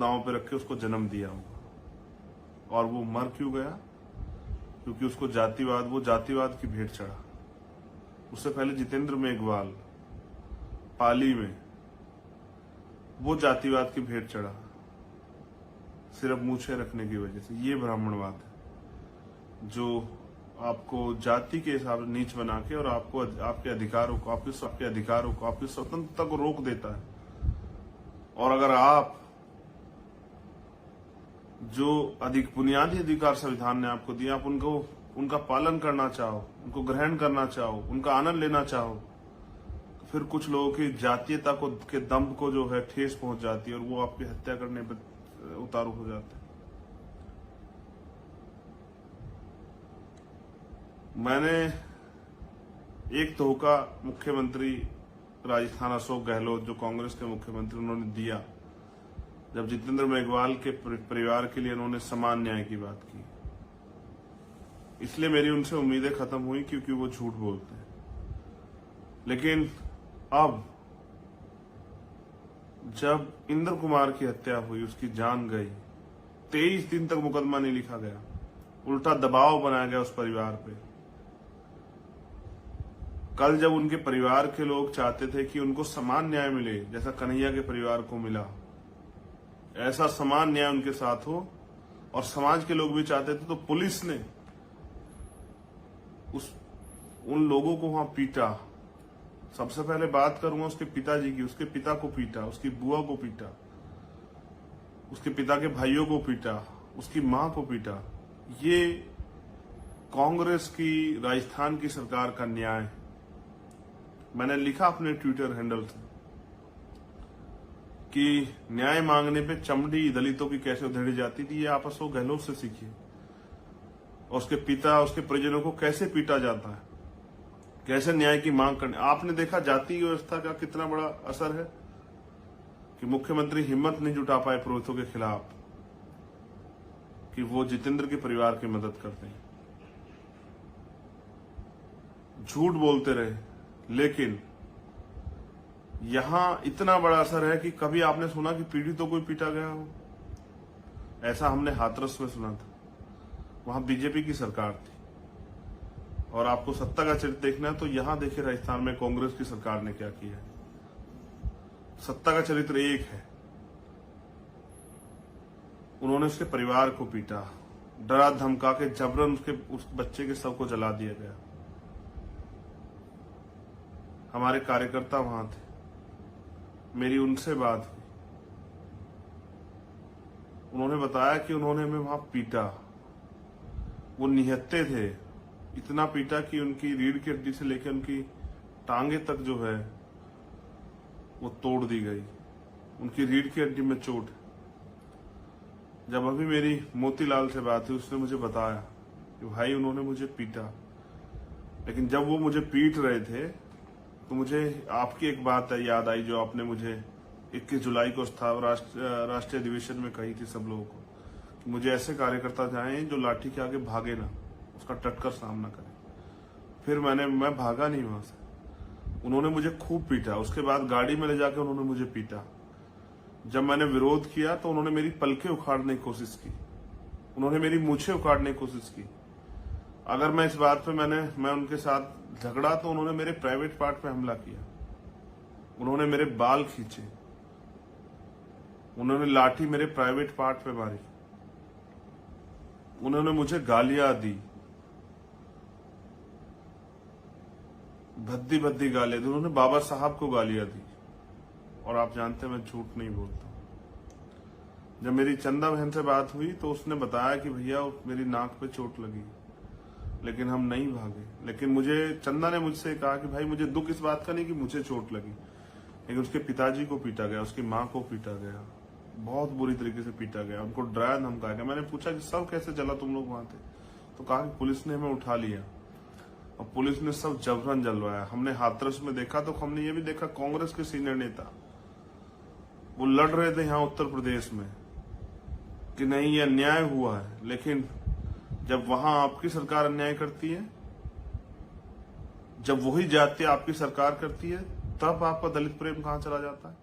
दांव पे रख के उसको जन्म दिया होगा। और वो मर क्यों गया? क्योंकि उसको वो जातिवाद की भेंट चढ़ा। उससे पहले जितेंद्र मेघवाल पाली में वो जातिवाद की भेंट चढ़ा, सिर्फ मूछें रखने की वजह से। ये ब्राह्मणवाद है जो आपको जाति के हिसाब से नीच बना के और आपको आपके अधिकारों को, आपकी स्वतंत्रता को रोक देता है। और अगर आप जो बुनियादी अधिकार संविधान ने आपको दिया, आप उनका पालन करना चाहो, उनको ग्रहण करना चाहो, उनका आनंद लेना चाहो, तो फिर कुछ लोगों की जातीयता के दम्भ को जो है ठेस पहुंच जाती है और वो आपकी हत्या करने पर उतारू हो जाते हैं। मैंने एक धोखा मुख्यमंत्री राजस्थान अशोक गहलोत, जो कांग्रेस के मुख्यमंत्री, उन्होंने दिया जब जितेंद्र मेघवाल के परिवार के लिए उन्होंने समान न्याय की बात की। इसलिए मेरी उनसे उम्मीदें खत्म हुई, क्योंकि वो झूठ बोलते हैं। लेकिन अब जब इंद्र कुमार की हत्या हुई, उसकी जान गई, 23 दिन तक मुकदमा नहीं लिखा गया, उल्टा दबाव बनाया गया उस परिवार पे। कल जब उनके परिवार के लोग चाहते थे कि उनको समान न्याय मिले जैसा कन्हैया के परिवार को मिला, ऐसा समान न्याय उनके साथ हो, और समाज के लोग भी चाहते थे, तो पुलिस ने उन लोगों को वहां पीटा। सबसे पहले बात करूंगा उसके पिताजी की। उसके पिता को पीटा, उसकी बुआ को पीटा, उसके पिता के भाइयों को पीटा, उसकी मां को पीटा। ये कांग्रेस की राजस्थान की सरकार का न्याय। मैंने लिखा अपने ट्विटर हैंडल से कि न्याय मांगने पे चमड़ी दलितों की कैसे उधेड़ी जाती थी, ये आप अशोक गहलोत से सीखिए। और उसके पिता, उसके परिजनों को कैसे पीटा जाता है, कैसे न्याय की मांग करने। आपने देखा जाति व्यवस्था का कितना बड़ा असर है कि मुख्यमंत्री हिम्मत नहीं जुटा पाए पुरोहितों के खिलाफ कि वो जितेंद्र के परिवार की मदद करते हैं। झूठ बोलते रहे, लेकिन यहां इतना बड़ा असर है कि कभी आपने सुना कि पीड़ितों को पीटा गया हो? ऐसा हमने हाथरस में सुना था। वहां बीजेपी की सरकार थी। और आपको सत्ता का चरित्र देखना है तो यहां देखिए राजस्थान में कांग्रेस की सरकार ने क्या किया है। सत्ता का चरित्र एक है। उन्होंने उसके परिवार को पीटा, डरा धमका के जबरन उस बच्चे के शव को जला दिया गया। हमारे कार्यकर्ता वहां थे, मेरी उनसे बात हुई। उन्होंने बताया कि उन्होंने हमें वहां पीटा। वो निहत्थे थे, इतना पीटा कि उनकी रीढ़ की हड्डी से लेकर उनकी टांगे तक जो है वो तोड़ दी गई। उनकी रीढ़ की हड्डी में चोट। जब अभी मेरी मोतीलाल से बात हुई, उसने मुझे बताया कि भाई उन्होंने मुझे पीटा, लेकिन जब वो मुझे पीट रहे थे तो मुझे आपकी एक बात याद आई जो आपने मुझे 21 जुलाई को राष्ट्रीय अधिवेशन में कही थी सब लोगों को, कि मुझे ऐसे कार्यकर्ता चाहिए जो लाठी के आगे भागे ना, उसका डटकर सामना करे। फिर मैं भागा नहीं वहां से। उन्होंने मुझे खूब पीटा। उसके बाद गाड़ी में ले जाकर उन्होंने मुझे पीटा। जब मैंने विरोध किया तो उन्होंने मेरी पलकें उखाड़ने की कोशिश की, उन्होंने मेरी मूछें उखाड़ने की कोशिश की। अगर मैं इस बात पे मैं उनके साथ झगड़ा तो उन्होंने मेरे प्राइवेट पार्ट पे हमला किया। उन्होंने मेरे बाल खींचे, उन्होंने लाठी मेरे प्राइवेट पार्ट पे मारी, उन्होंने मुझे गालियां दी, भद्दी भद्दी गालियां दी। उन्होंने बाबा साहब को गालियां दी। और आप जानते हैं मैं झूठ नहीं बोलता। जब मेरी चंदा बहन से बात हुई तो उसने बताया कि भैया मेरी नाक पे चोट लगी, लेकिन हम नहीं भागे। लेकिन चंदा ने मुझसे कहा कि भाई मुझे दुख इस बात का नहीं कि मुझे चोट लगी, लेकिन उसके पिताजी को पीटा गया, उसकी माँ को पीटा गया, बहुत बुरी तरीके से पीटा गया, उनको डराया धमकाया गया। मैंने पूछा कि सब कैसे चला तुम लोग वहां थे? तो कहा कि पुलिस ने हमें उठा लिया और पुलिस ने सब जबरन जलवाया। हमने हाथरस में देखा तो हमने ये भी देखा, कांग्रेस के सीनियर नेता वो लड़ रहे थे यहाँ उत्तर प्रदेश में कि नहीं ये अन्याय हुआ है, लेकिन जब वहां आपकी सरकार अन्याय करती है, जब वही जाति आपकी सरकार करती है, तब आपका दलित प्रेम कहां चला जाता है?